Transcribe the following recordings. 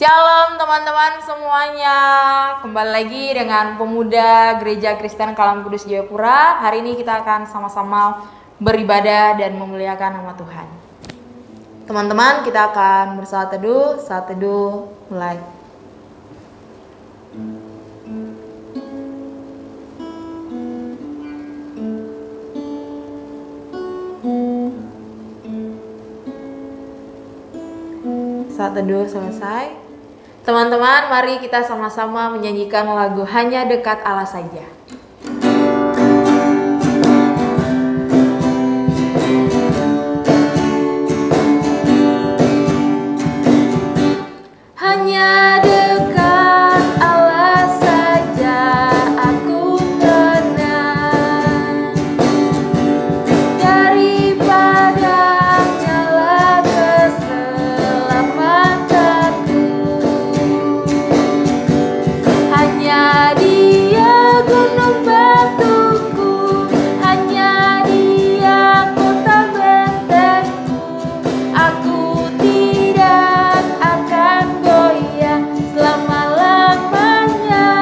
Shalom teman-teman semuanya. Kembali lagi dengan pemuda Gereja Kristen Kalam Kudus Jayapura. Hari ini kita akan sama-sama beribadah dan memuliakan nama Tuhan. Teman-teman, kita akan bersaat teduh. Saat teduh mulai. Saat teduh selesai. Teman-teman, mari kita sama-sama menyanyikan lagu Hanya Dekat Allah Saja. Hanya dekat Allah saja aku tenang, daripada nyala keselamatanku. Hanya Dia gunung batuku, hanya Dia kota bentengku. Aku tidak akan goyah selama-lamanya.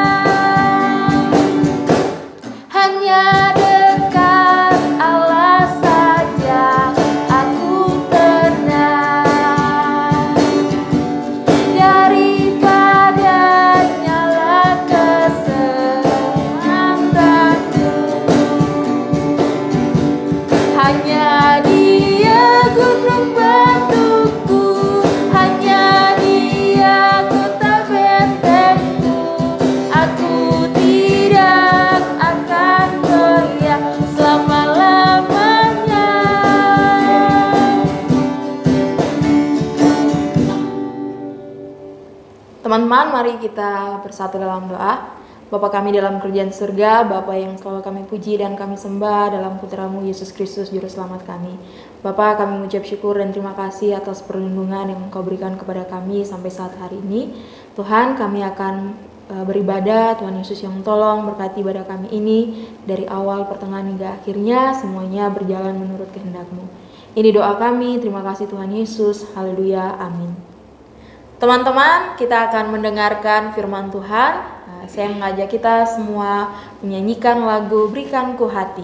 Hanya dekat Allah saja aku tenang, daripada nyala keselamatanku. Hanya Dia gunung batuku, hanya Dia kota bentengku. Aku tidak akan goyah selama-lamanya. Teman-teman, mari kita bersatu dalam doa. Bapa kami dalam kerajaan surga, Bapa yang selalu kami puji dan kami sembah dalam putra-Mu Yesus Kristus Juru Selamat kami. Bapa, kami mengucap syukur dan terima kasih atas perlindungan yang Engkau berikan kepada kami sampai saat hari ini. Tuhan, kami akan beribadah. Tuhan Yesus yang tolong berkati ibadah kami ini dari awal, pertengahan hingga akhirnya semuanya berjalan menurut kehendak-Mu. Ini doa kami. Terima kasih Tuhan Yesus. Haleluya. Amin. Teman-teman, kita akan mendengarkan firman Tuhan. Saya mengajak kita semua menyanyikan lagu Berikan Ku Hati.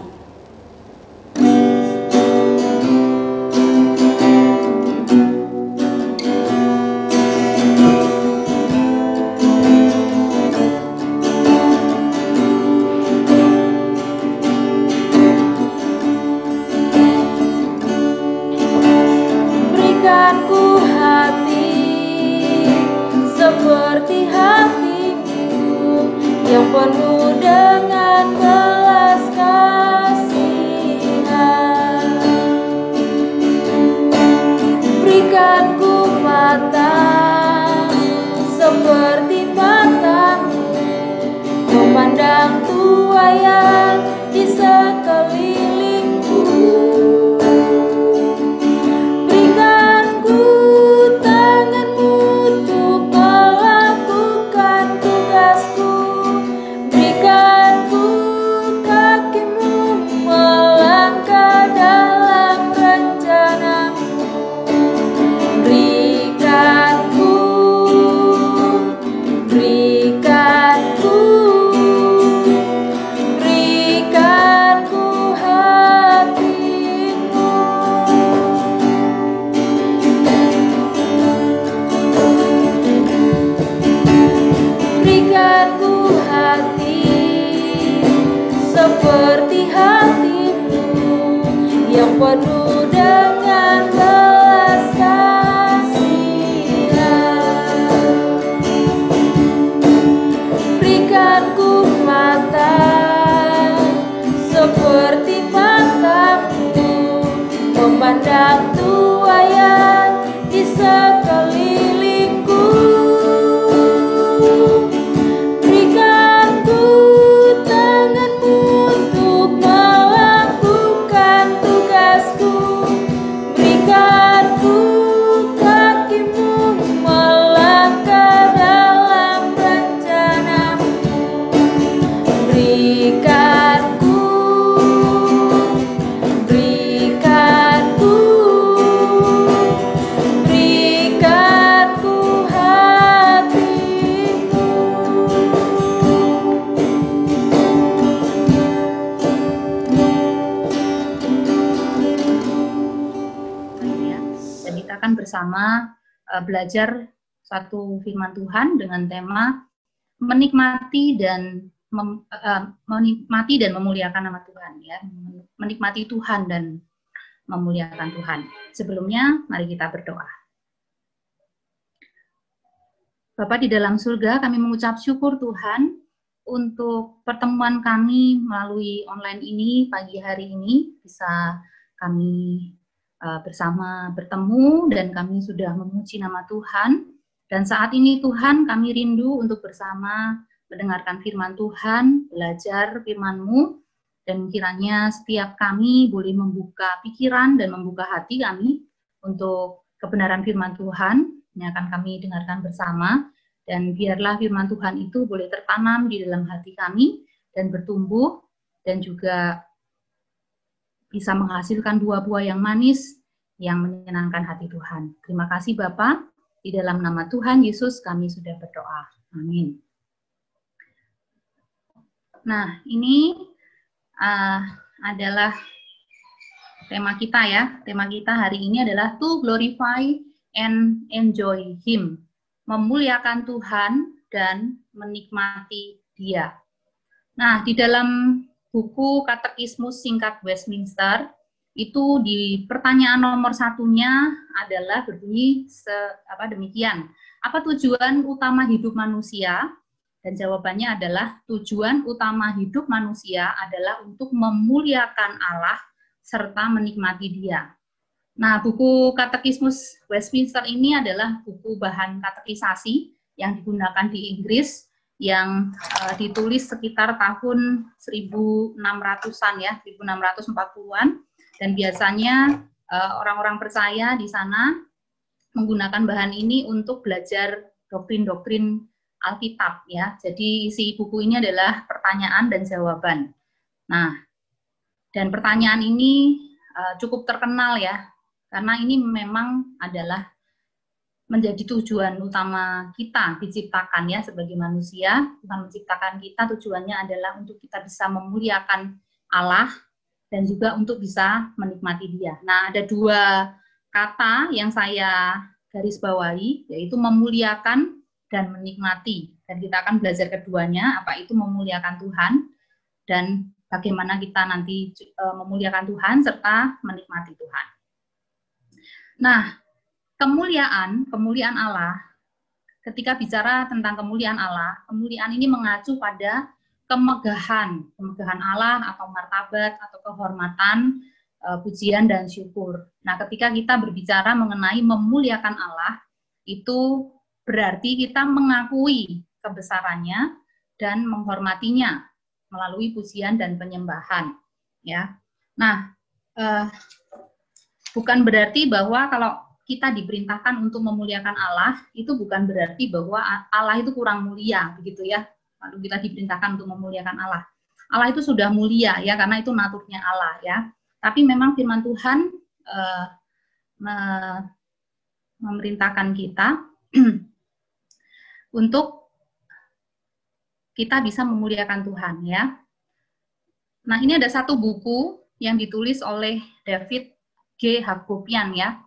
Berikan ku hati seperti hatimu yang penuh dengan belas kasihan. Berikan ku mata seperti matamu, memandang tuaian di sekelilingku. Berikan ku tanganmu untuk melakukan tugasku. Berikan ku kakimu melangkah dalam rencanamu. Berikan ku hatimu. Berikan ku hati seperti hatimu yang penuh dengan belas kasihan. Berikan ku mata seperti matamu, memandang tuaian di sekelilingku. Berikan ku tanganmu untuk melakukan tugasku. Berikan ku kakimu melangkah dalam rencanamu. Berikan ku hati bersama belajar satu firman Tuhan dengan tema menikmati dan memuliakan nama Tuhan, ya, menikmati Tuhan dan memuliakan Tuhan. Sebelumnya, mari kita berdoa. Bapa di dalam surga, kami mengucap syukur Tuhan untuk pertemuan kami melalui online ini pagi hari ini, bisa kami bersama bertemu dan kami sudah memuji nama Tuhan. Dan saat ini Tuhan, kami rindu untuk bersama mendengarkan firman Tuhan, belajar firman-Mu, dan kiranya setiap kami boleh membuka pikiran dan membuka hati kami untuk kebenaran firman Tuhan yang akan kami dengarkan bersama, dan biarlah firman Tuhan itu boleh tertanam di dalam hati kami dan bertumbuh dan juga bisa menghasilkan buah-buah yang manis yang menyenangkan hati Tuhan. Terima kasih Bapa, di dalam nama Tuhan Yesus kami sudah berdoa. Amin. Nah, ini adalah tema kita ya. Tema kita hari ini adalah to glorify and enjoy Him. Memuliakan Tuhan dan menikmati Dia. Nah, di dalam buku Katekismus Singkat Westminster, itu di pertanyaan nomor 1-nya adalah berbunyi demikian. Apa tujuan utama hidup manusia? Dan jawabannya adalah tujuan utama hidup manusia adalah untuk memuliakan Allah serta menikmati Dia. Nah, buku Katekismus Westminster ini adalah buku bahan katekisasi yang digunakan di Inggris, yang ditulis sekitar tahun 1600-an ya, 1640-an, dan biasanya orang-orang percaya di sana menggunakan bahan ini untuk belajar doktrin-doktrin Alkitab ya. Jadi isi buku ini adalah pertanyaan dan jawaban. Nah, dan pertanyaan ini cukup terkenal ya, karena ini memang adalah menjadi tujuan utama kita diciptakan ya sebagai manusia. Tuhan menciptakan kita, tujuannya adalah untuk kita bisa memuliakan Allah dan juga untuk bisa menikmati Dia. Nah, ada dua kata yang saya garis bawahi, yaitu memuliakan dan menikmati. Dan kita akan belajar keduanya, apa itu memuliakan Tuhan dan bagaimana kita nanti memuliakan Tuhan serta menikmati Tuhan. Nah, kemuliaan Allah, ketika bicara tentang kemuliaan Allah, kemuliaan ini mengacu pada kemegahan Allah atau martabat atau kehormatan, pujian dan syukur. Nah, ketika kita berbicara mengenai memuliakan Allah, itu berarti kita mengakui kebesarannya dan menghormatinya melalui pujian dan penyembahan. Ya, nah, bukan berarti bahwa kalau kita diperintahkan untuk memuliakan Allah, itu bukan berarti bahwa Allah itu kurang mulia, begitu ya. Lalu kita diperintahkan untuk memuliakan Allah. Allah itu sudah mulia ya, karena itu naturnya Allah ya. Tapi memang firman Tuhan memerintahkan kita untuk kita bisa memuliakan Tuhan ya. Nah, ini ada satu buku yang ditulis oleh David G. Hagopian ya.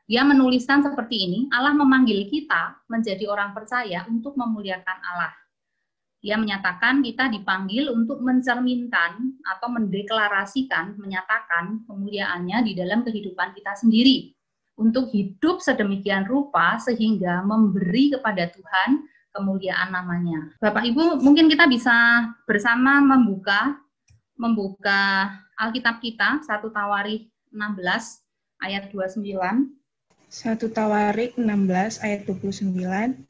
Dia menuliskan seperti ini, Allah memanggil kita menjadi orang percaya untuk memuliakan Allah. Dia menyatakan kita dipanggil untuk mencerminkan atau mendeklarasikan, menyatakan kemuliaannya di dalam kehidupan kita sendiri. Untuk hidup sedemikian rupa sehingga memberi kepada Tuhan kemuliaan namanya. Bapak Ibu, mungkin kita bisa bersama membuka Alkitab kita, 1 Tawarikh 16 ayat 29. 1 Tawarikh 16 ayat 29.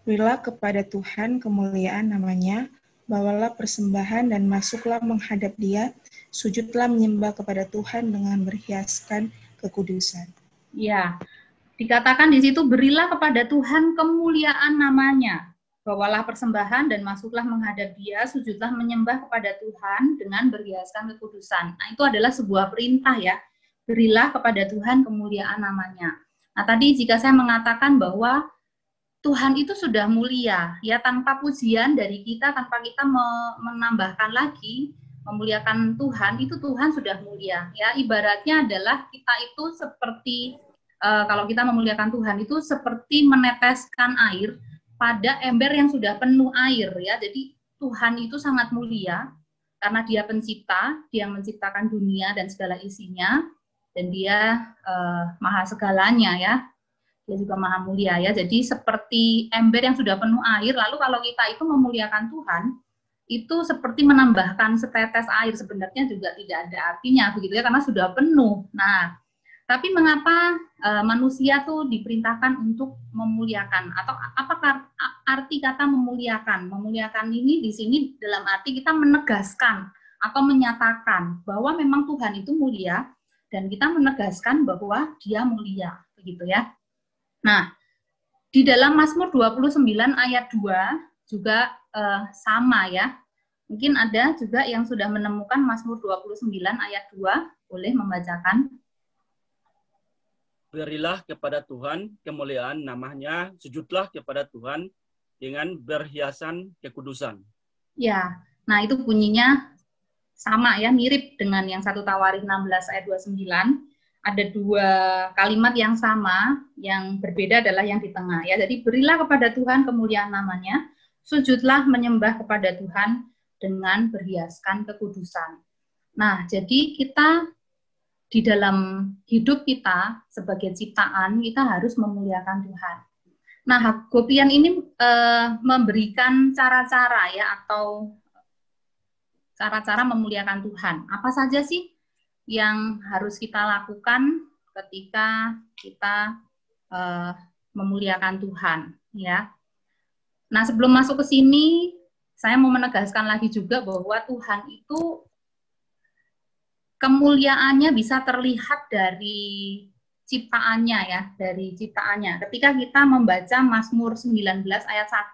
Berilah kepada Tuhan kemuliaan namanya, bawalah persembahan dan masuklah menghadap Dia, sujudlah menyembah kepada Tuhan dengan berhiaskan kekudusan. Ya, dikatakan di situ berilah kepada Tuhan kemuliaan namanya, bawalah persembahan dan masuklah menghadap Dia, sujudlah menyembah kepada Tuhan dengan berhiaskan kekudusan. Nah, itu adalah sebuah perintah ya, berilah kepada Tuhan kemuliaan namanya. Nah, tadi jika saya mengatakan bahwa Tuhan itu sudah mulia, ya tanpa pujian dari kita, tanpa kita menambahkan lagi, memuliakan Tuhan, itu Tuhan sudah mulia. Ya, ibaratnya adalah kita itu seperti kalau kita memuliakan Tuhan itu seperti meneteskan air pada ember yang sudah penuh air ya. Jadi Tuhan itu sangat mulia karena Dia pencipta, Dia menciptakan dunia dan segala isinya, dan Dia maha segalanya ya. Dia juga maha mulia ya. Jadi seperti ember yang sudah penuh air, lalu kalau kita itu memuliakan Tuhan, itu seperti menambahkan setetes air, sebenarnya juga tidak ada artinya begitu ya, karena sudah penuh. Nah, tapi mengapa manusia tuh diperintahkan untuk memuliakan? Atau apa arti kata memuliakan? Memuliakan ini di sini dalam arti kita menegaskan atau menyatakan bahwa memang Tuhan itu mulia, dan kita menegaskan bahwa Dia mulia, begitu ya. Nah, di dalam Mazmur 29 ayat 2 juga sama ya. Mungkin ada juga yang sudah menemukan Mazmur 29 ayat 2, boleh membacakan. Berilah kepada Tuhan kemuliaan namanya, sujudlah kepada Tuhan dengan berhiasan kekudusan. Ya, nah itu bunyinya sama ya, mirip dengan yang 1 Tawarik 16 ayat 29. Ada dua kalimat yang sama, yang berbeda adalah yang di tengah ya. Jadi berilah kepada Tuhan kemuliaan namanya, sujudlah menyembah kepada Tuhan dengan berhiaskan kekudusan. Nah, jadi kita di dalam hidup kita sebagai ciptaan, kita harus memuliakan Tuhan. Nah, Hagopian ini memberikan cara-cara ya, atau cara-cara memuliakan Tuhan. Apa saja sih yang harus kita lakukan ketika kita memuliakan Tuhan ya? Nah, sebelum masuk ke sini, saya mau menegaskan lagi juga bahwa Tuhan itu kemuliaannya bisa terlihat dari ciptaannya ya, dari ciptaannya. Ketika kita membaca Mazmur 19 ayat 1,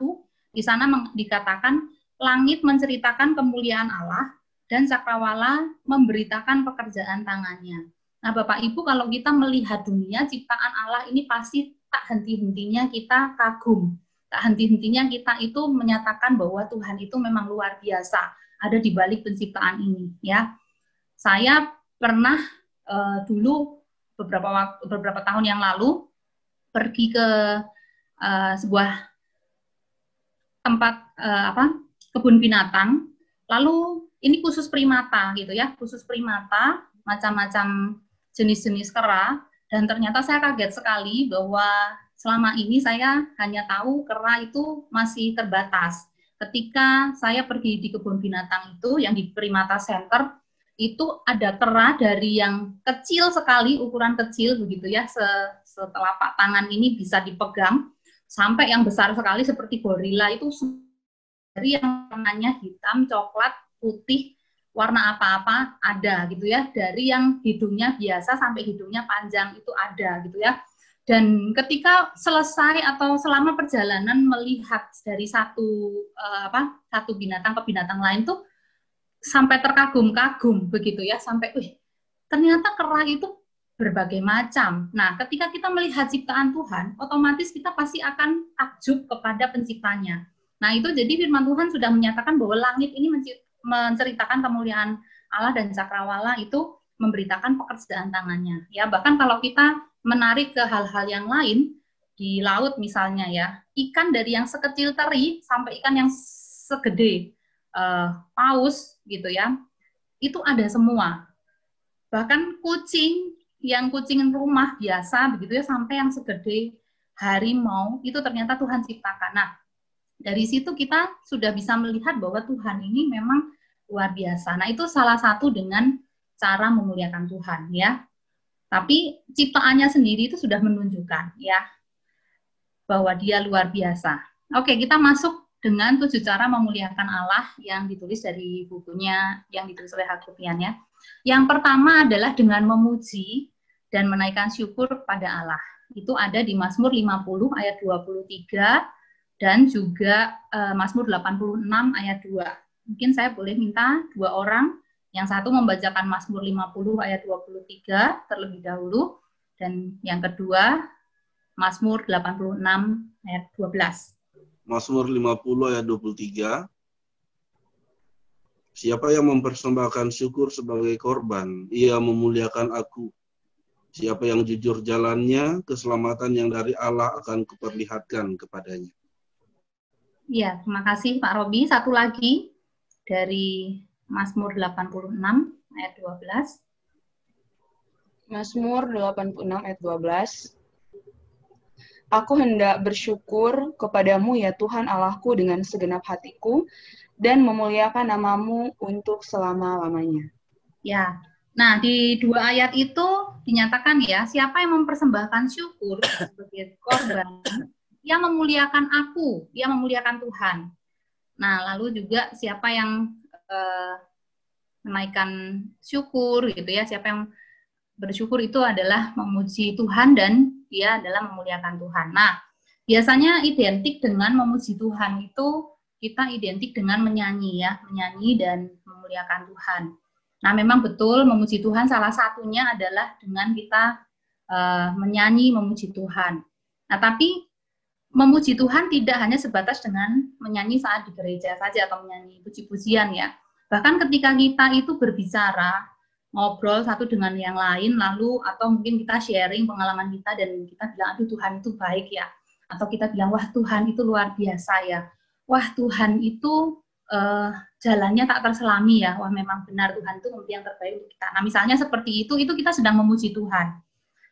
di sana dikatakan langit menceritakan kemuliaan Allah dan cakrawala memberitakan pekerjaan tangannya. Nah, Bapak Ibu, kalau kita melihat dunia ciptaan Allah ini pasti tak henti-hentinya kita kagum. Tak henti-hentinya kita itu menyatakan bahwa Tuhan itu memang luar biasa, ada di balik penciptaan ini ya. Saya pernah dulu beberapa tahun yang lalu pergi ke sebuah tempat kebun binatang, lalu ini khusus primata gitu ya, khusus primata, macam-macam jenis-jenis kera, dan ternyata saya kaget sekali bahwa selama ini saya hanya tahu kera itu masih terbatas. Ketika saya pergi di kebun binatang itu, yang di Primata Center, itu ada kera dari yang kecil sekali, ukuran kecil begitu ya, setelapak tangan ini bisa dipegang, sampai yang besar sekali seperti gorila, itu dari yang warnanya hitam, coklat, putih, warna apa-apa ada gitu ya, dari yang hidungnya biasa sampai hidungnya panjang itu ada gitu ya. Dan ketika selesai atau selama perjalanan melihat dari satu binatang ke binatang lain tuh sampai terkagum-kagum begitu ya, sampai ternyata kera itu berbagai macam. Nah, ketika kita melihat ciptaan Tuhan, otomatis kita pasti akan takjub kepada penciptanya. Nah, itu jadi firman Tuhan sudah menyatakan bahwa langit ini menceritakan kemuliaan Allah dan cakrawala itu memberitakan pekerjaan tangannya. Ya, bahkan kalau kita menarik ke hal-hal yang lain, di laut misalnya ya, ikan dari yang sekecil teri sampai ikan yang segede paus gitu ya, itu ada semua. Bahkan kucing, yang kucing rumah biasa begitu ya, sampai yang segede harimau, itu ternyata Tuhan ciptakan. Nah, dari situ kita sudah bisa melihat bahwa Tuhan ini memang luar biasa. Nah, itu salah satu dengan cara memuliakan Tuhan ya. Tapi ciptaannya sendiri itu sudah menunjukkan ya bahwa Dia luar biasa. Oke, kita masuk dengan 7 cara memuliakan Allah yang ditulis dari bukunya yang ditulis oleh Hagopian ya. Yang pertama adalah dengan memuji dan menaikkan syukur pada Allah. Itu ada di Mazmur 50 ayat 23 dan juga Mazmur 86 ayat 2. Mungkin saya boleh minta 2 orang. Yang satu membacakan Mazmur 50 ayat 23 terlebih dahulu, dan yang kedua Mazmur 86 ayat 12. Mazmur 50 ayat 23. Siapa yang mempersembahkan syukur sebagai korban, ia memuliakan aku. Siapa yang jujur jalannya, keselamatan yang dari Allah akan kuperlihatkan kepadanya. Ya, terima kasih Pak Robi. Satu lagi dari Mazmur 86 ayat 12. Mazmur 86 ayat 12. Aku hendak bersyukur kepadamu ya Tuhan Allahku dengan segenap hatiku dan memuliakan namamu untuk selama-lamanya. Ya, nah di dua ayat itu dinyatakan ya, siapa yang mempersembahkan syukur sebagai korban, ia memuliakan aku, ia memuliakan Tuhan. Nah, lalu juga siapa yang menaikkan syukur gitu ya, siapa yang bersyukur itu adalah memuji Tuhan dan dia adalah memuliakan Tuhan. Nah, biasanya identik dengan memuji Tuhan itu kita identik dengan menyanyi ya, menyanyi dan memuliakan Tuhan. Nah, memang betul memuji Tuhan salah satunya adalah dengan kita menyanyi memuji Tuhan. Nah, tapi memuji Tuhan tidak hanya sebatas dengan menyanyi saat di gereja saja atau menyanyi puji-pujian ya. Bahkan ketika kita itu berbicara, ngobrol satu dengan yang lain, lalu atau mungkin kita sharing pengalaman kita dan kita bilang, aduh Tuhan itu baik ya. Atau kita bilang, wah Tuhan itu luar biasa ya. Wah Tuhan itu jalannya tak terselami ya. Wah memang benar Tuhan itu memberi yang terbaik untuk kita. Nah misalnya seperti itu kita sedang memuji Tuhan.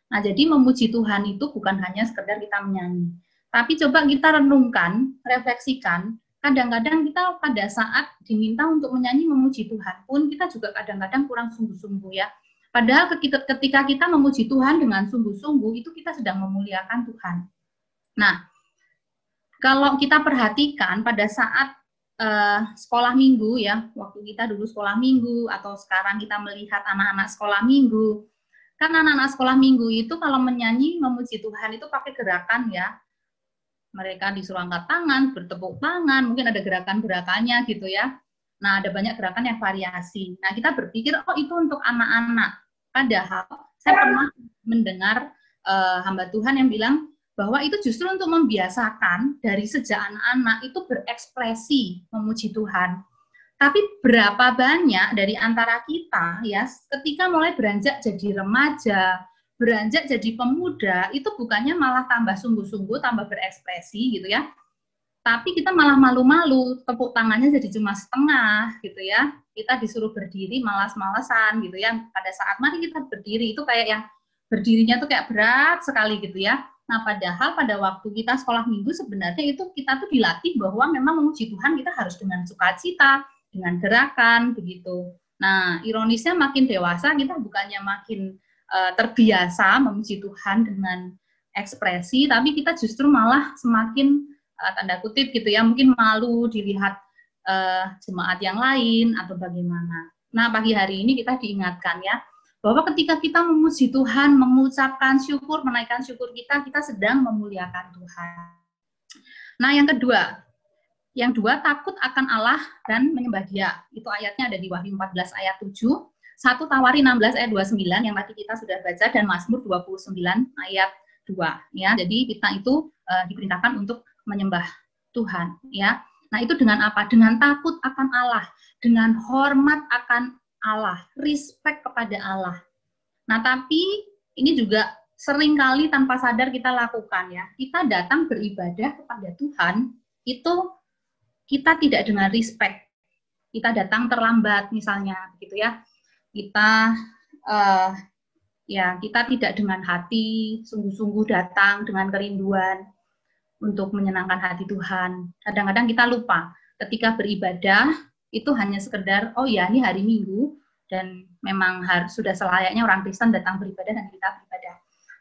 Nah jadi memuji Tuhan itu bukan hanya sekedar kita menyanyi. Tapi coba kita renungkan, refleksikan, kadang-kadang kita pada saat diminta untuk menyanyi memuji Tuhan pun kita juga kadang-kadang kurang sungguh-sungguh ya. Padahal ketika kita memuji Tuhan dengan sungguh-sungguh itu kita sedang memuliakan Tuhan. Nah, kalau kita perhatikan pada saat sekolah minggu ya, waktu kita dulu sekolah minggu atau sekarang kita melihat anak-anak sekolah minggu, kan anak-anak sekolah minggu itu kalau menyanyi memuji Tuhan itu pakai gerakan ya. Mereka disuruh angkat tangan, bertepuk tangan, mungkin ada gerakan-gerakannya gitu ya. Nah, ada banyak gerakan yang variasi. Nah, kita berpikir, oh itu untuk anak-anak. Padahal, saya pernah mendengar hamba Tuhan yang bilang bahwa itu justru untuk membiasakan dari sejak anak-anak itu berekspresi memuji Tuhan. Tapi berapa banyak dari antara kita, ya, ketika mulai beranjak jadi remaja, beranjak jadi pemuda, itu bukannya malah tambah sungguh-sungguh, tambah berekspresi gitu ya. Tapi kita malah malu-malu, tepuk tangannya jadi cuma setengah gitu ya. Kita disuruh berdiri malas-malasan gitu ya. Pada saat mari kita berdiri itu kayak yang berdirinya tuh kayak berat sekali gitu ya. Nah padahal pada waktu kita sekolah minggu sebenarnya itu kita tuh dilatih bahwa memang memuji Tuhan kita harus dengan sukacita, dengan gerakan begitu. Nah ironisnya makin dewasa kita bukannya makin terbiasa memuji Tuhan dengan ekspresi, tapi kita justru malah semakin tanda kutip gitu ya, mungkin malu dilihat jemaat yang lain atau bagaimana. Nah pagi hari ini kita diingatkan ya, bahwa ketika kita memuji Tuhan, mengucapkan syukur, menaikkan syukur kita sedang memuliakan Tuhan. Nah yang kedua, takut akan Allah dan menyembah Dia. Itu ayatnya ada di Wahyu 14 ayat 7. 1 Tawari 16 ayat 29 yang tadi kita sudah baca dan Mazmur 29 ayat 2 ya. Jadi kita itu diperintahkan untuk menyembah Tuhan ya. Nah, itu dengan apa? Dengan takut akan Allah, dengan hormat akan Allah, respect kepada Allah. Nah, tapi ini juga seringkali tanpa sadar kita lakukan ya. Kita datang beribadah kepada Tuhan itu kita tidak dengan respect. Kita datang terlambat misalnya gitu ya. Kita kita tidak dengan hati sungguh-sungguh datang dengan kerinduan untuk menyenangkan hati Tuhan. Kadang-kadang kita lupa ketika beribadah itu hanya sekedar oh ya ini hari Minggu dan memang harus sudah selayaknya orang Kristen datang beribadah dan kita beribadah.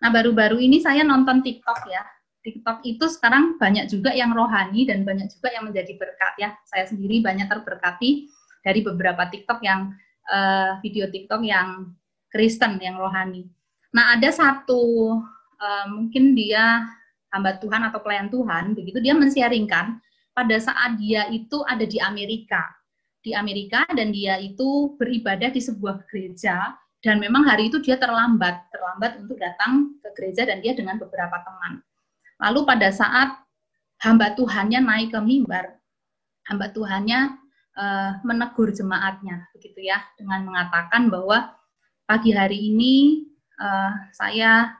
Nah baru-baru ini saya nonton TikTok ya. TikTok itu sekarang banyak juga yang rohani dan banyak juga yang menjadi berkat ya. Saya sendiri banyak terberkati dari beberapa TikTok yang video TikTok yang Kristen, yang rohani. Nah, ada satu, mungkin dia hamba Tuhan atau pelayan Tuhan, begitu dia men-sharingkan pada saat dia itu ada di Amerika. Di Amerika dan dia itu beribadah di sebuah gereja dan memang hari itu dia terlambat untuk datang ke gereja dan dia dengan beberapa teman. Lalu pada saat hamba Tuhannya naik ke mimbar, hamba Tuhannya menegur jemaatnya begitu ya dengan mengatakan bahwa pagi hari ini saya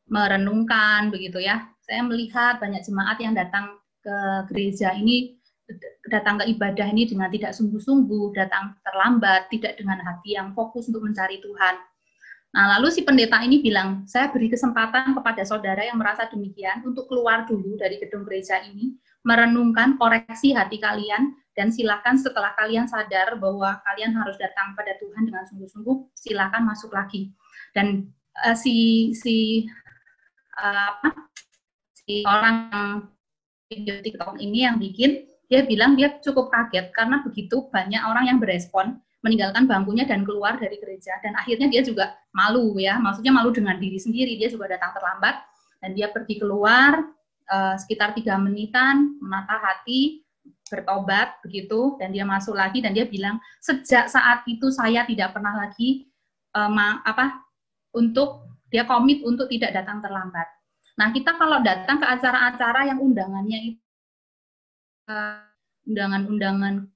merenungkan begitu ya, saya melihat banyak jemaat yang datang ke gereja ini, datang ke ibadah ini dengan tidak sungguh-sungguh, datang terlambat, tidak dengan hati yang fokus untuk mencari Tuhan. Nah, lalu si pendeta ini bilang, saya beri kesempatan kepada saudara yang merasa demikian untuk keluar dulu dari gedung gereja ini, merenungkan, koreksi hati kalian, dan silakan setelah kalian sadar bahwa kalian harus datang pada Tuhan dengan sungguh-sungguh, silakan masuk lagi. Dan si orang yang video TikTok ini yang bikin, dia bilang dia cukup kaget karena begitu banyak orang yang berespon, meninggalkan bangkunya dan keluar dari gereja, dan akhirnya dia juga malu ya, maksudnya malu dengan diri sendiri, dia juga datang terlambat, dan dia pergi keluar sekitar 3 menitan, menata hati, bertobat begitu, dan dia masuk lagi, dan dia bilang, sejak saat itu saya tidak pernah lagi dia komit untuk tidak datang terlambat. Nah, kita kalau datang ke acara-acara yang undangannya itu undangan-undangan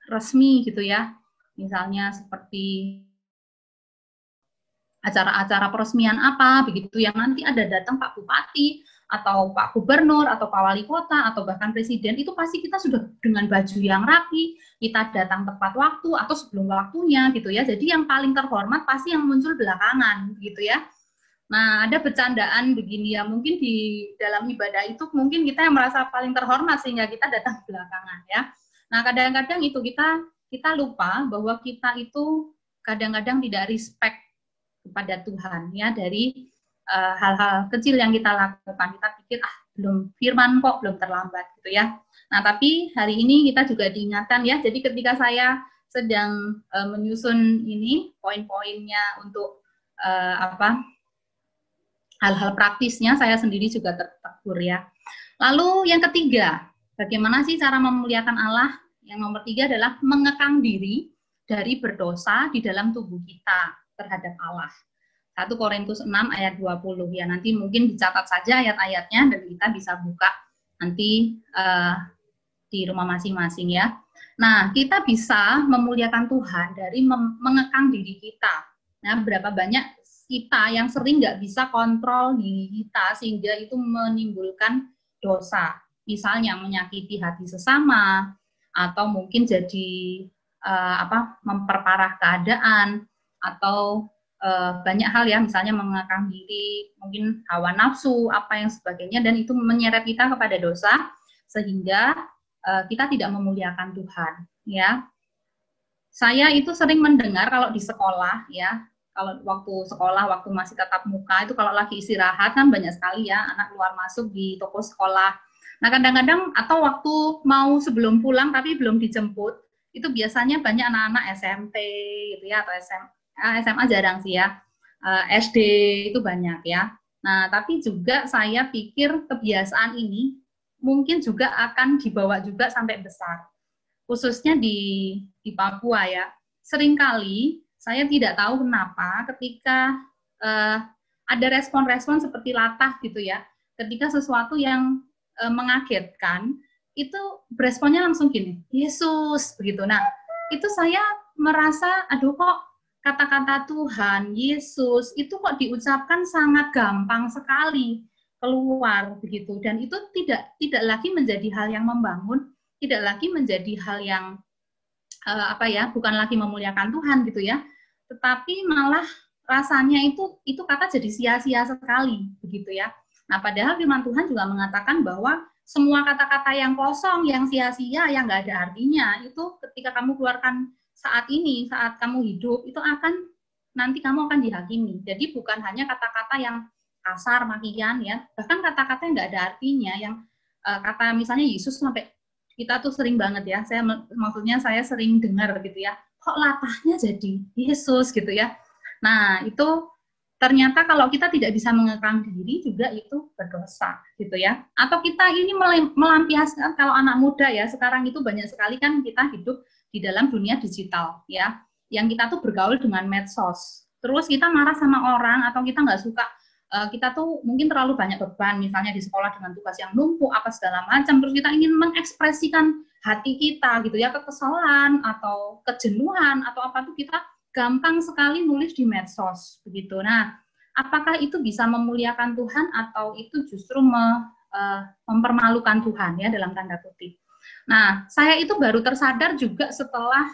resmi gitu ya, misalnya seperti acara-acara peresmian apa begitu yang nanti ada datang Pak Bupati atau Pak Gubernur atau Pak Wali Kota atau bahkan Presiden, itu pasti kita sudah dengan baju yang rapi, kita datang tepat waktu atau sebelum waktunya gitu ya. Jadi yang paling terhormat pasti yang muncul belakangan gitu ya. Nah, ada bercandaan begini ya, mungkin di dalam ibadah itu mungkin kita yang merasa paling terhormat sehingga kita datang belakangan ya. Nah, kadang-kadang itu kita lupa bahwa kita itu kadang-kadang tidak respect kepada Tuhan ya, dari hal-hal kecil yang kita lakukan. Kita pikir belum firman kok, belum terlambat gitu ya. Nah, tapi hari ini kita juga diingatkan ya. Jadi ketika saya sedang menyusun ini poin-poinnya untuk hal-hal praktisnya, saya sendiri juga tertegur ya. Lalu yang ketiga, bagaimana sih cara memuliakan Allah? Yang nomor 3 adalah mengekang diri dari berdosa di dalam tubuh kita terhadap Allah. 1 Korintus 6 ayat 20 ya, nanti mungkin dicatat saja ayat-ayatnya dan kita bisa buka nanti di rumah masing-masing ya. Nah, kita bisa memuliakan Tuhan dari mengekang diri kita. Nah, berapa banyak kita yang sering nggak bisa kontrol diri kita sehingga itu menimbulkan dosa. Misalnya menyakiti hati sesama, atau mungkin jadi memperparah keadaan, atau banyak hal ya, misalnya mengekang diri, mungkin hawa nafsu, apa yang sebagainya, dan itu menyeret kita kepada dosa, sehingga kita tidak memuliakan Tuhan. Ya, saya itu sering mendengar kalau di sekolah ya, kalau waktu sekolah, waktu masih tatap muka, itu kalau lagi istirahat kan banyak sekali ya anak keluar masuk di toko sekolah. Nah, kadang-kadang atau waktu mau sebelum pulang tapi belum dijemput, itu biasanya banyak anak-anak SMP gitu ya, atau SMA jarang sih ya, SD itu banyak ya. Nah, tapi juga saya pikir kebiasaan ini mungkin juga akan dibawa juga sampai besar, khususnya di Papua ya. Seringkali saya tidak tahu kenapa ketika ada respon-respon seperti latah gitu ya, ketika sesuatu yang mengagetkan, itu responnya langsung gini, Yesus, begitu. Nah, itu saya merasa, aduh kok kata-kata Tuhan, Yesus, itu kok diucapkan sangat gampang sekali keluar, begitu. Dan itu tidak lagi menjadi hal yang membangun, tidak lagi menjadi hal yang bukan lagi memuliakan Tuhan gitu ya, tetapi malah rasanya itu kata jadi sia-sia sekali begitu ya. Nah, padahal firman Tuhan juga mengatakan bahwa semua kata-kata yang kosong, yang sia-sia, yang nggak ada artinya, itu ketika kamu keluarkan saat ini, saat kamu hidup, itu nanti kamu akan dihakimi. Jadi bukan hanya kata-kata yang kasar, makian ya, bahkan kata-kata yang nggak ada artinya, yang kata misalnya Yesus, sampai kita tuh sering banget ya, maksudnya saya sering dengar gitu ya, kok latahnya jadi Yesus gitu ya. Nah, itu ternyata kalau kita tidak bisa mengekang diri juga itu berdosa gitu ya. Atau kita ini melampiaskan, kalau anak muda ya, sekarang itu banyak sekali kan kita hidup di dalam dunia digital ya, yang kita tuh bergaul dengan medsos. Terus kita marah sama orang atau kita nggak suka, kita tuh mungkin terlalu banyak beban, misalnya di sekolah dengan tugas yang numpuk, apa segala macam, terus kita ingin mengekspresikan hati kita gitu ya, kekesalan atau kejenuhan atau apa tuh kita gampang sekali nulis di medsos begitu. Nah, apakah itu bisa memuliakan Tuhan atau itu justru mempermalukan Tuhan ya dalam tanda kutip. Nah, saya itu baru tersadar juga setelah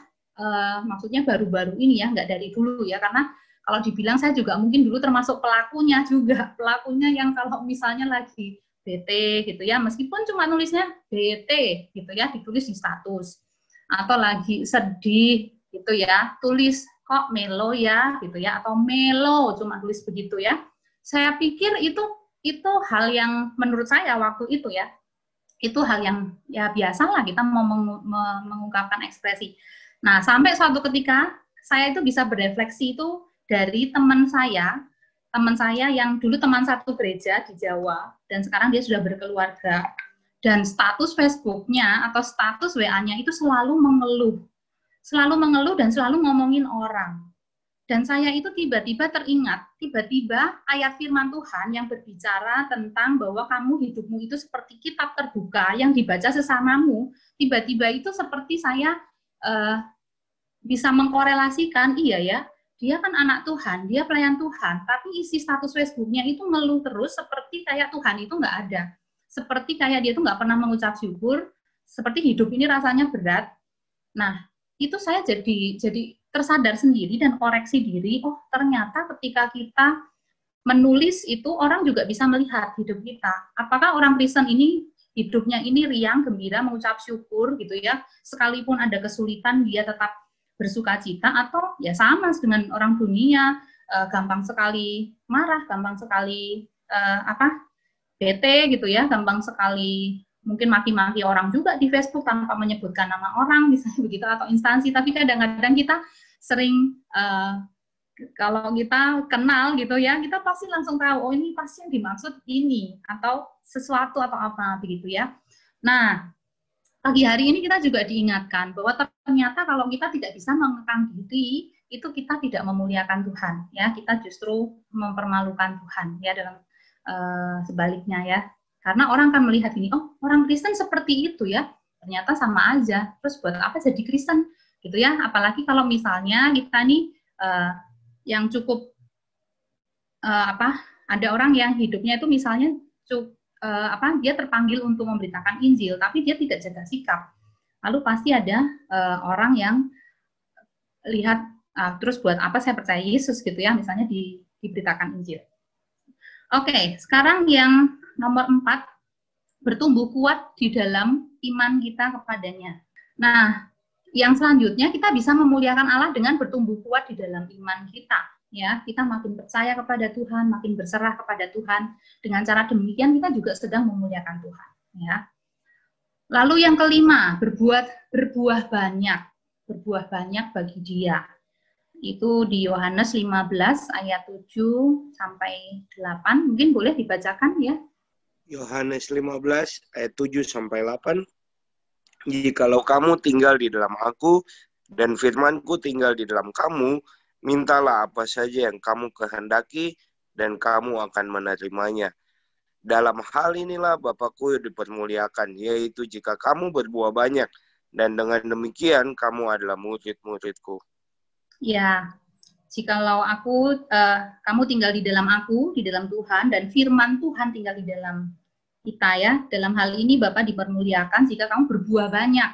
maksudnya baru-baru ini ya, nggak dari dulu ya, karena kalau dibilang saya juga mungkin dulu termasuk pelakunya juga, pelakunya yang kalau misalnya lagi bete gitu ya, meskipun cuma nulisnya bete gitu ya, ditulis di status, atau lagi sedih gitu ya, tulis kok melo ya gitu ya, atau melo cuma tulis begitu ya. Saya pikir itu hal yang menurut saya waktu itu ya, itu hal yang ya biasalah kita mau mengungkapkan ekspresi. Nah, sampai suatu ketika saya itu bisa berefleksi itu dari teman saya yang dulu teman satu gereja di Jawa, dan sekarang dia sudah berkeluarga, dan status Facebooknya atau status WA-nya itu selalu mengeluh dan selalu ngomongin orang. Dan saya itu tiba-tiba teringat, tiba-tiba ayat firman Tuhan yang berbicara tentang bahwa kamu hidupmu itu seperti kitab terbuka yang dibaca sesamamu, tiba-tiba itu seperti saya bisa mengkorelasikan, iya ya, dia kan anak Tuhan, dia pelayan Tuhan, tapi isi status Facebooknya itu ngeluh terus seperti kayak Tuhan itu nggak ada. Seperti kayak dia itu nggak pernah mengucap syukur, seperti hidup ini rasanya berat. Nah, itu saya jadi tersadar sendiri dan koreksi diri, oh ternyata ketika kita menulis itu orang juga bisa melihat hidup kita. Apakah orang Kristen ini hidupnya ini riang, gembira, mengucap syukur gitu ya, sekalipun ada kesulitan dia tetap bersukacita, atau ya sama dengan orang dunia, gampang sekali marah, gampang sekali bete gitu ya, gampang sekali mungkin maki-maki orang juga di Facebook tanpa menyebutkan nama orang, misalnya begitu, atau instansi. Tapi kadang-kadang kita sering kalau kita kenal gitu ya, kita pasti langsung tahu, oh ini pasti yang dimaksud ini, atau sesuatu atau apa begitu ya. Nah, pagi hari ini kita juga diingatkan bahwa ternyata kalau kita tidak bisa mengekang diri, itu kita tidak memuliakan Tuhan, ya, kita justru mempermalukan Tuhan, ya, dalam sebaliknya ya. Karena orang kan melihat ini, oh orang Kristen seperti itu ya, ternyata sama aja. Terus buat apa jadi Kristen gitu ya? Apalagi kalau misalnya kita nih yang cukup ada orang yang hidupnya itu misalnya dia terpanggil untuk memberitakan Injil, tapi dia tidak jaga sikap. Lalu pasti ada orang yang lihat terus buat apa saya percaya Yesus gitu ya, misalnya diberitakan Injil. Oke, sekarang yang nomor 4, bertumbuh kuat di dalam iman kita kepadanya. Nah, yang selanjutnya kita bisa memuliakan Allah dengan bertumbuh kuat di dalam iman kita. Ya, kita makin percaya kepada Tuhan, makin berserah kepada Tuhan. Dengan cara demikian kita juga sedang memuliakan Tuhan. Ya. Lalu yang kelima, berbuah banyak bagi Dia. Itu di Yohanes 15 ayat 7 sampai 8. Mungkin boleh dibacakan ya. Yohanes 15 ayat 7 sampai 8. Jikalau kamu tinggal di dalam aku dan firman-Ku tinggal di dalam kamu, mintalah apa saja yang kamu kehendaki dan kamu akan menerimanya. Dalam hal inilah Bapa-Ku dipermuliakan, yaitu jika kamu berbuah banyak, dan dengan demikian kamu adalah murid-murid-Ku. Ya, jikalau kamu tinggal di dalam aku, di dalam Tuhan, dan firman Tuhan tinggal di dalam kita ya. Dalam hal ini Bapa dipermuliakan jika kamu berbuah banyak.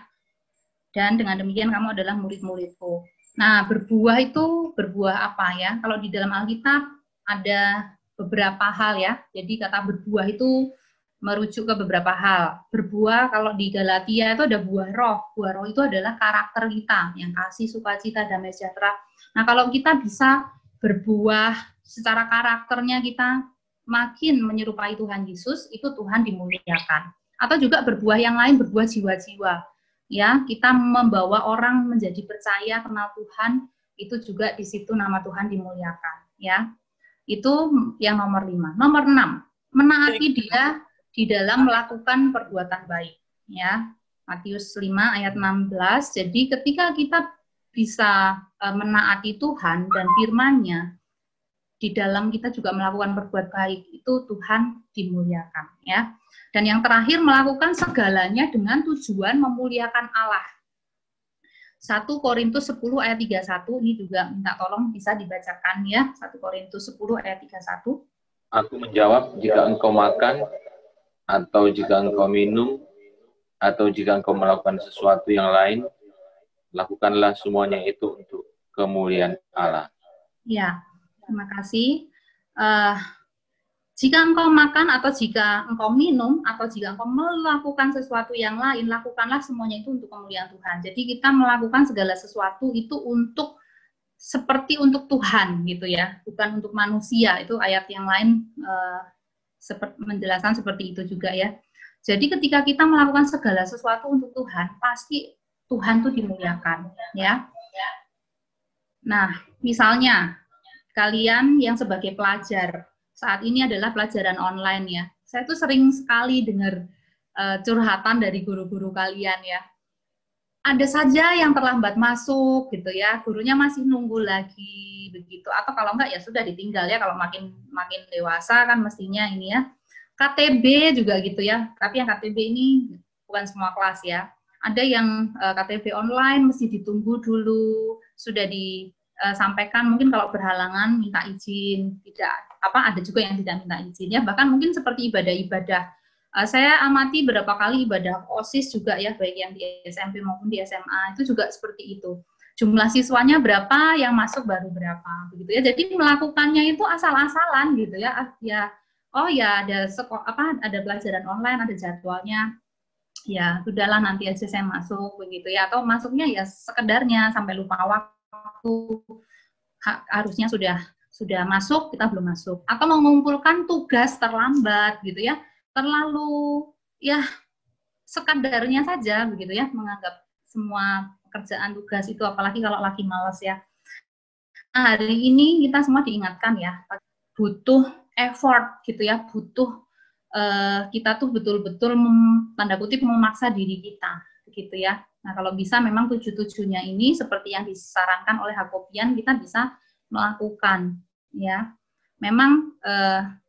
Dan dengan demikian kamu adalah murid-murid-Ku. Nah, berbuah itu berbuah apa ya? Kalau di dalam Alkitab ada beberapa hal ya. Jadi kata berbuah itu merujuk ke beberapa hal. Berbuah kalau di Galatia itu ada buah roh. Buah roh itu adalah karakter kita, yang kasih, sukacita, damai sejahtera. Nah, kalau kita bisa berbuah secara karakternya kita makin menyerupai Tuhan Yesus, itu Tuhan dimuliakan. Atau juga berbuah yang lain, berbuah jiwa-jiwa. Ya, kita membawa orang menjadi percaya kenal Tuhan, itu juga di situ nama Tuhan dimuliakan. Ya, itu yang nomor 5. Nomor 6, menaati Dia di dalam melakukan perbuatan baik. Ya, Matius 5 ayat 16. Jadi ketika kita bisa menaati Tuhan dan firman-Nya, di dalam kita juga melakukan berbuat baik, itu Tuhan dimuliakan. Ya. Dan yang terakhir, melakukan segalanya dengan tujuan memuliakan Allah. 1 Korintus 10 ayat 31, ini juga minta tolong bisa dibacakan ya. 1 Korintus 10 ayat 31. Aku menjawab, jika engkau makan, atau jika engkau minum, atau jika engkau melakukan sesuatu yang lain, lakukanlah semuanya itu untuk kemuliaan Allah. Ya, terima kasih. Jika engkau makan atau jika engkau minum atau jika engkau melakukan sesuatu yang lain, lakukanlah semuanya itu untuk kemuliaan Tuhan. Jadi kita melakukan segala sesuatu itu untuk seperti untuk Tuhan gitu ya, bukan untuk manusia. Itu ayat yang lain menjelaskan seperti itu juga ya. Jadi ketika kita melakukan segala sesuatu untuk Tuhan, pasti Tuhan itu dimuliakan ya. Nah, misalnya kalian yang sebagai pelajar saat ini adalah pelajaran online ya. Saya tuh sering sekali dengar curhatan dari guru-guru kalian ya. Ada saja yang terlambat masuk gitu ya, gurunya masih nunggu lagi begitu. Atau kalau enggak ya sudah ditinggal ya, kalau makin dewasa kan mestinya ini ya. KTB juga gitu ya, tapi yang KTB ini bukan semua kelas ya. Ada yang KTB online mesti ditunggu dulu, sudah disampaikan mungkin kalau berhalangan minta izin, tidak ada juga yang tidak minta izin ya, bahkan mungkin seperti ibadah-ibadah. Saya amati beberapa kali ibadah OSIS juga ya, baik yang di SMP maupun di SMA, itu juga seperti itu. Jumlah siswanya berapa, yang masuk baru berapa, begitu ya. Jadi melakukannya itu asal-asalan gitu ya. Oh ya ada ada pelajaran online, ada jadwalnya. Ya sudahlah nanti aja saya masuk begitu ya. Atau masuknya ya sekedarnya sampai lupa waktu. Harusnya sudah masuk, kita belum masuk. Atau mengumpulkan tugas terlambat gitu ya. Terlalu ya sekadarnya saja begitu ya, menganggap semua pekerjaan tugas itu, apalagi kalau lagi malas ya. Nah, hari ini kita semua diingatkan ya, butuh effort gitu ya, butuh kita tuh betul-betul tanda kutip memaksa diri kita begitu ya. Nah, kalau bisa memang 7-7-nya ini seperti yang disarankan oleh Hakobian kita bisa melakukan ya. Memang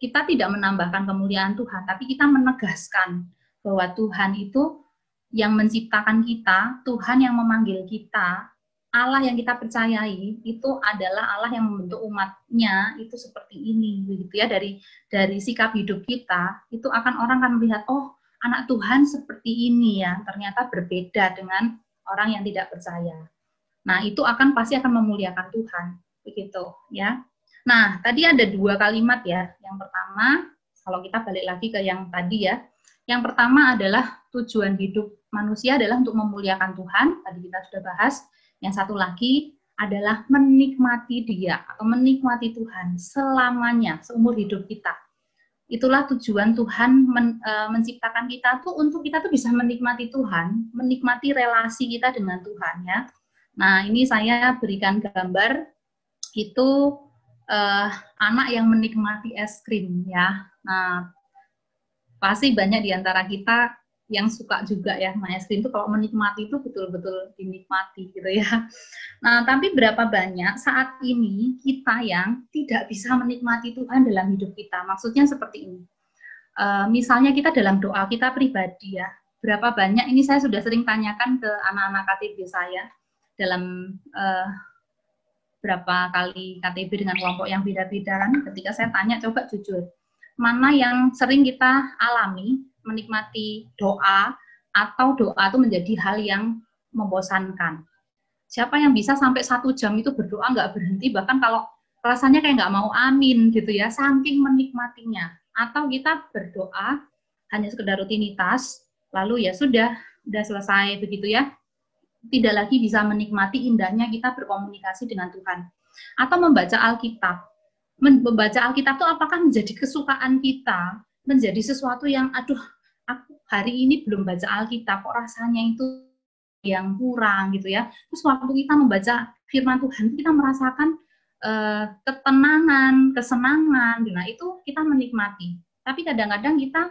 kita tidak menambahkan kemuliaan Tuhan, tapi kita menegaskan bahwa Tuhan itu yang menciptakan kita, Tuhan yang memanggil kita, Allah yang kita percayai itu adalah Allah yang membentuk umatnya itu seperti ini, begitu ya. Dari sikap hidup kita itu orang akan melihat, oh anak Tuhan seperti ini ya, ternyata berbeda dengan orang yang tidak percaya. Nah itu pasti akan memuliakan Tuhan, begitu ya. Nah, tadi ada 2 kalimat ya. Yang pertama, kalau kita balik lagi ke yang tadi ya. Yang pertama adalah tujuan hidup manusia adalah untuk memuliakan Tuhan. Tadi kita sudah bahas. Yang satu lagi adalah menikmati Dia atau menikmati Tuhan selamanya, seumur hidup kita. Itulah tujuan Tuhan menciptakan kita tuh untuk kita tuh bisa menikmati Tuhan, menikmati relasi kita dengan Tuhan ya. Nah, ini saya berikan gambar itu anak yang menikmati es krim ya. Nah, pasti banyak di antara kita yang suka juga ya. Nah, es krim itu kalau menikmati itu betul-betul dinikmati gitu ya. Nah, tapi berapa banyak saat ini kita yang tidak bisa menikmati Tuhan dalam hidup kita. Maksudnya seperti ini. Misalnya kita dalam doa kita pribadi ya. Berapa banyak, ini saya sudah sering tanyakan ke anak-anak KTB saya dalam berapa kali KTB dengan kelompok yang beda-beda kan, ketika saya tanya, coba jujur, mana yang sering kita alami menikmati doa, atau doa itu menjadi hal yang membosankan. Siapa yang bisa sampai 1 jam itu berdoa nggak berhenti, bahkan kalau rasanya kayak nggak mau amin gitu ya, saking menikmatinya. Atau kita berdoa hanya sekedar rutinitas, lalu ya sudah selesai begitu ya, tidak lagi bisa menikmati indahnya kita berkomunikasi dengan Tuhan. Atau membaca Alkitab. Membaca Alkitab itu apakah menjadi kesukaan kita, menjadi sesuatu yang, aduh, aku hari ini belum baca Alkitab, kok rasanya itu yang kurang gitu ya. Terus waktu kita membaca firman Tuhan, kita merasakan ketenangan, kesenangan, nah itu kita menikmati. Tapi kadang-kadang kita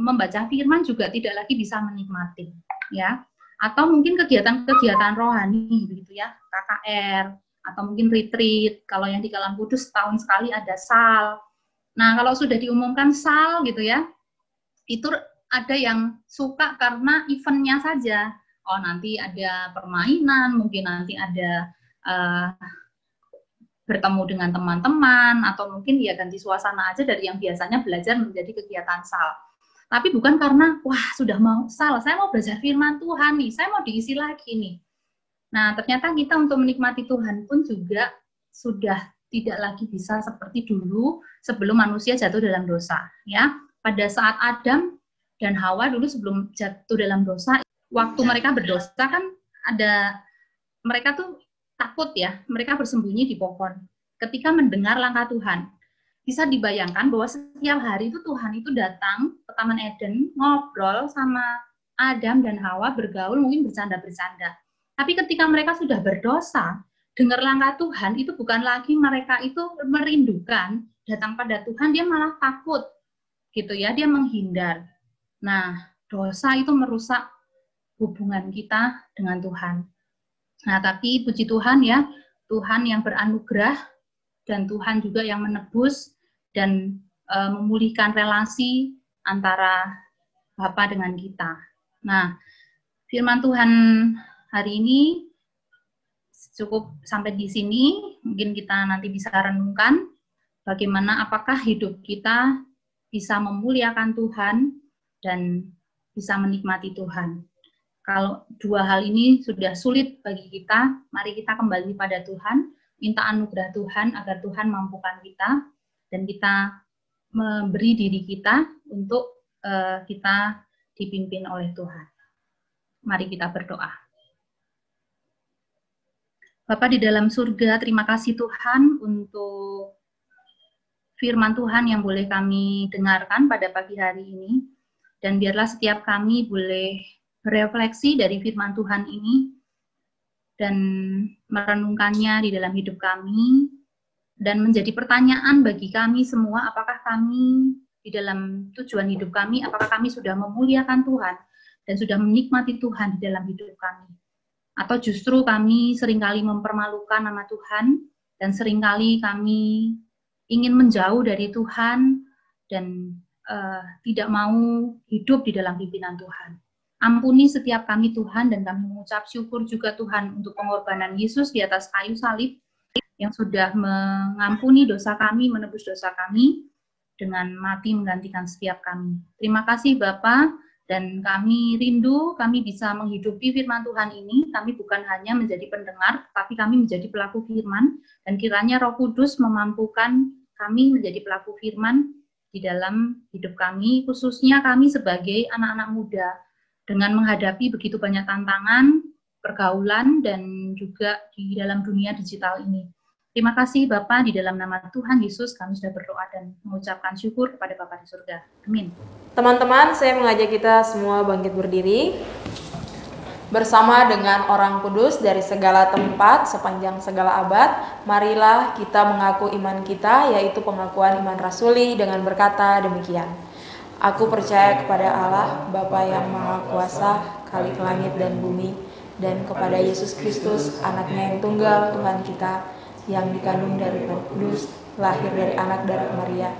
membaca firman juga tidak lagi bisa menikmati, ya. Atau mungkin kegiatan-kegiatan rohani begitu ya, KKR atau mungkin retreat. Kalau yang di Kalam Kudus tahun sekali ada SAL. Nah, kalau sudah diumumkan SAL gitu ya, itu ada yang suka karena eventnya saja. Oh, nanti ada permainan, mungkin nanti ada bertemu dengan teman-teman, atau mungkin ya ganti suasana aja dari yang biasanya belajar menjadi kegiatan SAL. Tapi bukan karena, wah sudah mau SAL, saya mau belajar firman Tuhan nih, saya mau diisi lagi nih. Nah, ternyata kita untuk menikmati Tuhan pun juga sudah tidak lagi bisa seperti dulu sebelum manusia jatuh dalam dosa. Ya, pada saat Adam dan Hawa dulu sebelum jatuh dalam dosa, waktu mereka berdosa kan mereka tuh takut ya, mereka bersembunyi di pohon. Ketika mendengar langkah Tuhan, bisa dibayangkan bahwa setiap hari itu Tuhan itu datang ke Taman Eden, ngobrol sama Adam dan Hawa, bergaul, mungkin bercanda-bercanda. Tapi ketika mereka sudah berdosa, dengar langkah Tuhan, itu bukan lagi mereka itu merindukan datang pada Tuhan, dia malah takut, gitu ya, dia menghindar. Nah, dosa itu merusak hubungan kita dengan Tuhan. Nah, tapi puji Tuhan ya, Tuhan yang beranugerah dan Tuhan juga yang menebus dan memulihkan relasi antara Bapa dengan kita. Nah, firman Tuhan hari ini cukup sampai di sini. Mungkin kita nanti bisa renungkan bagaimana apakah hidup kita bisa memuliakan Tuhan dan bisa menikmati Tuhan. Kalau dua hal ini sudah sulit bagi kita, mari kita kembali pada Tuhan, minta anugerah Tuhan agar Tuhan mampukan kita, dan kita memberi diri kita untuk kita dipimpin oleh Tuhan. Mari kita berdoa. Bapa di dalam surga, terima kasih Tuhan untuk firman Tuhan yang boleh kami dengarkan pada pagi hari ini, dan biarlah setiap kami boleh berefleksi dari firman Tuhan ini dan merenungkannya di dalam hidup kami, dan menjadi pertanyaan bagi kami semua, apakah kami di dalam tujuan hidup kami, apakah kami sudah memuliakan Tuhan dan sudah menikmati Tuhan di dalam hidup kami, atau justru kami seringkali mempermalukan nama Tuhan dan seringkali kami ingin menjauh dari Tuhan dan tidak mau hidup di dalam pimpinan Tuhan. Ampuni setiap kami Tuhan, dan kami mengucap syukur juga Tuhan untuk pengorbanan Yesus di atas kayu salib yang sudah mengampuni dosa kami, menebus dosa kami dengan mati menggantikan setiap kami. Terima kasih Bapa, dan kami rindu kami bisa menghidupi firman Tuhan ini. Kami bukan hanya menjadi pendengar, tapi kami menjadi pelaku firman, dan kiranya Roh Kudus memampukan kami menjadi pelaku firman di dalam hidup kami, khususnya kami sebagai anak-anak muda, dengan menghadapi begitu banyak tantangan, pergaulan, dan juga di dalam dunia digital ini. Terima kasih Bapa, di dalam nama Tuhan Yesus kami sudah berdoa dan mengucapkan syukur kepada Bapa di surga. Amin. Teman-teman, saya mengajak kita semua bangkit berdiri bersama dengan orang kudus dari segala tempat sepanjang segala abad. Marilah kita mengaku iman kita, yaitu pengakuan iman rasuli, dengan berkata demikian: Aku percaya kepada Allah, Bapa yang Maha Kuasa, Khalik langit dan bumi, dan kepada Yesus Kristus, Anaknya yang tunggal, Tuhan kita, yang dikandung dari Roh Kudus, lahir dari anak darah Maria,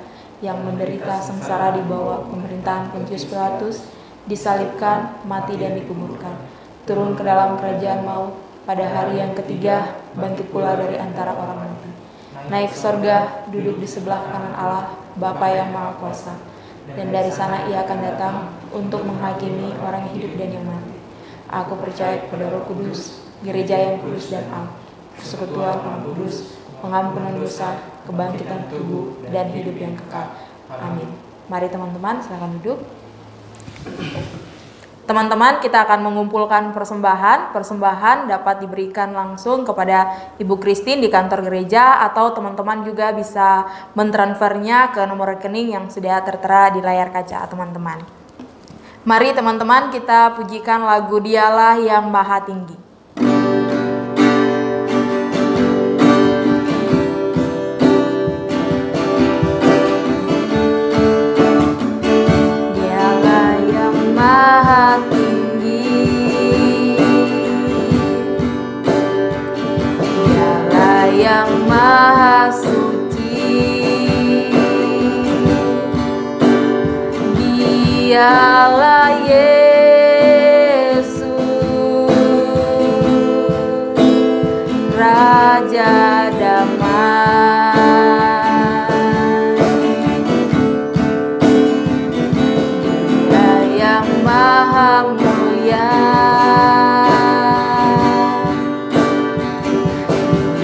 yang menderita sengsara di bawah pemerintahan Pontius Pilatus, disalibkan, mati dan dikuburkan, turun ke dalam kerajaan maut, pada hari yang ketiga bangkit pula dari antara orang mati, naik ke sorga, duduk di sebelah kanan Allah, Bapa yang Maha Kuasa, dan dari sana ia akan datang untuk menghakimi orang yang hidup dan yang mati. Aku percaya kepada Roh Kudus, gereja yang kudus dan am, persekutuan orang kudus, pengampunan dosa, kebangkitan tubuh, dan hidup yang kekal. Amin. Mari teman-teman, silakan duduk. Teman-teman, kita akan mengumpulkan persembahan. Persembahan dapat diberikan langsung kepada Ibu Christine di kantor gereja, atau teman-teman juga bisa mentransfernya ke nomor rekening yang sudah tertera di layar kaca teman-teman. Mari teman-teman, kita pujikan lagu Dialah yang Maha Tinggi. Maha tinggi, Dialah yang maha suci, Dialah Yesus Raja damai. Dia yang maha mulia,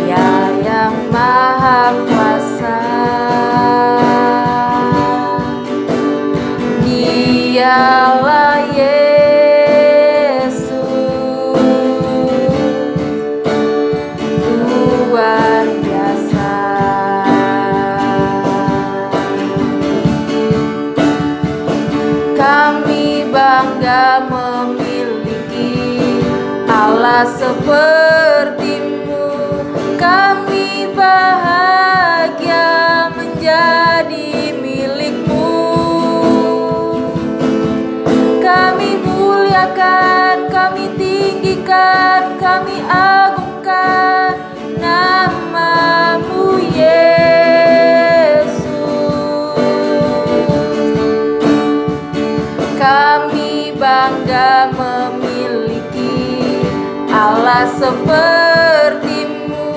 Dia yang maha kuasa, Dialah Yesus, luar biasa. Kami bangga memiliki Allah seperti-Mu. Kami bahagia menjadi milik-Mu. Kami muliakan, kami tinggikan, kami agungkan nama-Mu, Yesus. Kami bangga memiliki Allah seperti-Mu.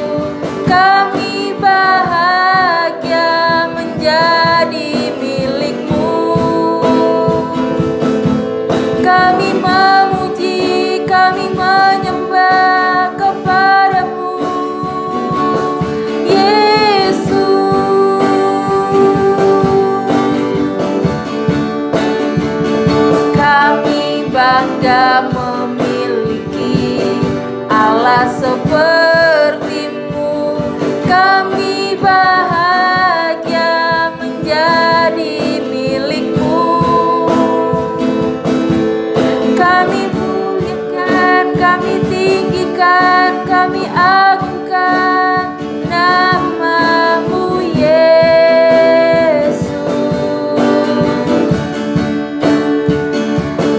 Kami bahagia menjadi milik-Mu. Kami memuji, kami menyembah kepada-Mu, Yesus. Kami bangga memiliki Allah seperti-Mu. Kami bahagia menjadi milik-Mu. Kami muliakan, kami tinggikan, kami agungkan nama-Mu, Yesus.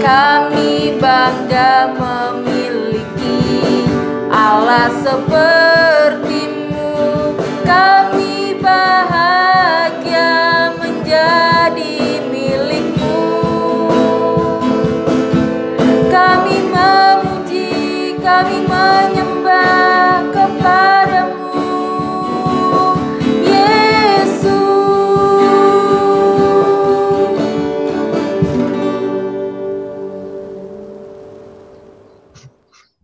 Kami bangga memiliki Allah seperti-Mu. Kami bahagia menjadi milik-Mu. Kami memuji, kami menyembah kepada-Mu, Yesus.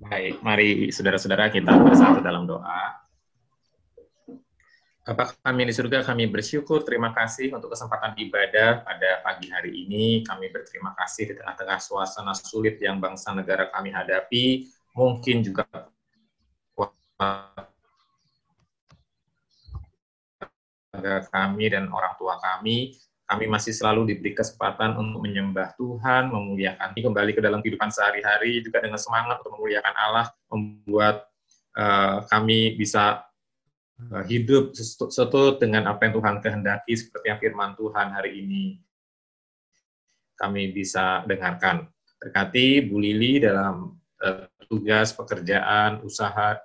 Baik, mari saudara-saudara kita bersatu dalam doa. Bapa kami di surga, kami bersyukur, terima kasih untuk kesempatan ibadah pada pagi hari ini. Kami berterima kasih di tengah-tengah suasana sulit yang bangsa negara kami hadapi, mungkin juga keluarga kami dan orang tua kami masih selalu diberi kesempatan untuk menyembah Tuhan, memuliakan, kembali ke dalam kehidupan sehari-hari, juga dengan semangat untuk memuliakan Allah, membuat kami bisa hidup setut dengan apa yang Tuhan kehendaki, seperti yang firman Tuhan hari ini kami bisa dengarkan. Berkati Bu Lili dalam tugas, pekerjaan, usaha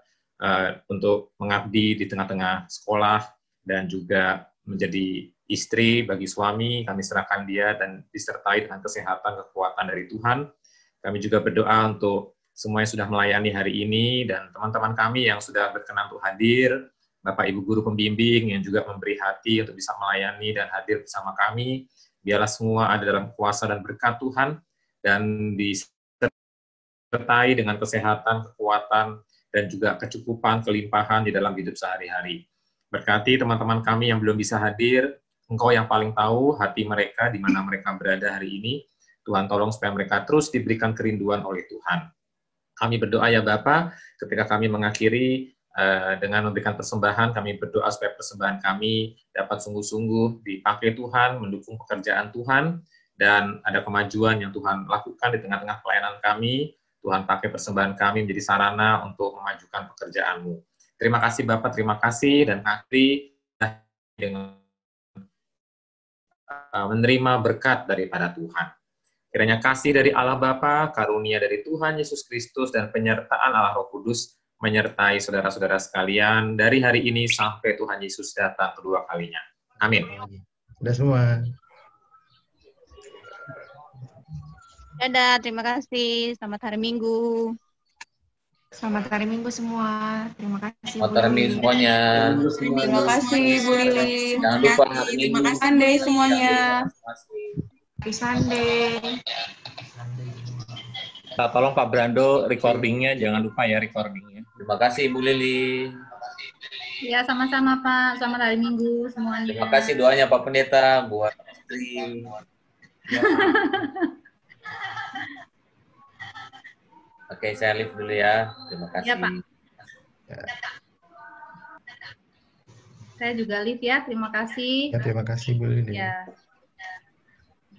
untuk mengabdi di tengah-tengah sekolah, dan juga menjadi istri bagi suami. Kami serahkan dia dan disertai dengan kesehatan, kekuatan dari Tuhan. Kami juga berdoa untuk semua yang sudah melayani hari ini, dan teman-teman kami yang sudah berkenan untuk hadir, Bapak Ibu Guru Pembimbing yang juga memberi hati untuk bisa melayani dan hadir bersama kami. Biarlah semua ada dalam kuasa dan berkat Tuhan, dan disertai dengan kesehatan, kekuatan, dan juga kecukupan, kelimpahan di dalam hidup sehari-hari. Berkati teman-teman kami yang belum bisa hadir, Engkau yang paling tahu hati mereka, di mana mereka berada hari ini. Tuhan tolong supaya mereka terus diberikan kerinduan oleh Tuhan. Kami berdoa ya Bapa, ketika kami mengakhiri dengan memberikan persembahan, kami berdoa supaya persembahan kami dapat sungguh-sungguh dipakai Tuhan, mendukung pekerjaan Tuhan, dan ada kemajuan yang Tuhan lakukan di tengah-tengah pelayanan kami. Tuhan pakai persembahan kami menjadi sarana untuk memajukan pekerjaan-Mu. Terima kasih Bapak, terima kasih, dan akhiri dengan menerima berkat daripada Tuhan. Kiranya kasih dari Allah Bapa, karunia dari Tuhan Yesus Kristus, dan penyertaan Allah Roh Kudus menyertai saudara-saudara sekalian dari hari ini sampai Tuhan Yesus datang kedua kalinya. Amin. Sudah semua. Dadah, terima kasih. Selamat hari Minggu. Selamat hari Minggu semua. Terima kasih. Selamat hari Minggu semuanya. Terima kasih Bu Lili. Jangan lupa hari Minggu. Terima kasih Sunday semuanya. Happy Sunday. Tolong Pak Brando recordingnya, jangan lupa ya recordingnya. Terima kasih Bu Lili. Ya, sama-sama Pak. Selamat hari Minggu semuanya. Terima kasih doanya Pak Pendeta buat istri. Ya. Oke, saya live dulu ya. Terima kasih. Ya, Pak. Saya juga live ya. Terima kasih. Ya, terima kasih Bu Lili. Ya.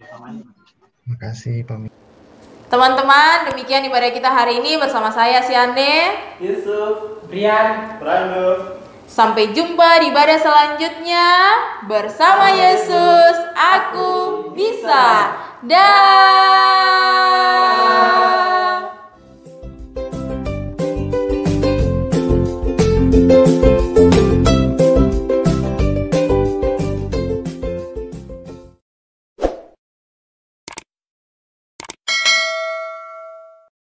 Terima kasih Pak. Teman-teman, demikian ibadah kita hari ini bersama saya Siane, Yusuf, Brian, Brando. Sampai jumpa di ibadah selanjutnya. Bersama Yesus, aku bisa. Dah.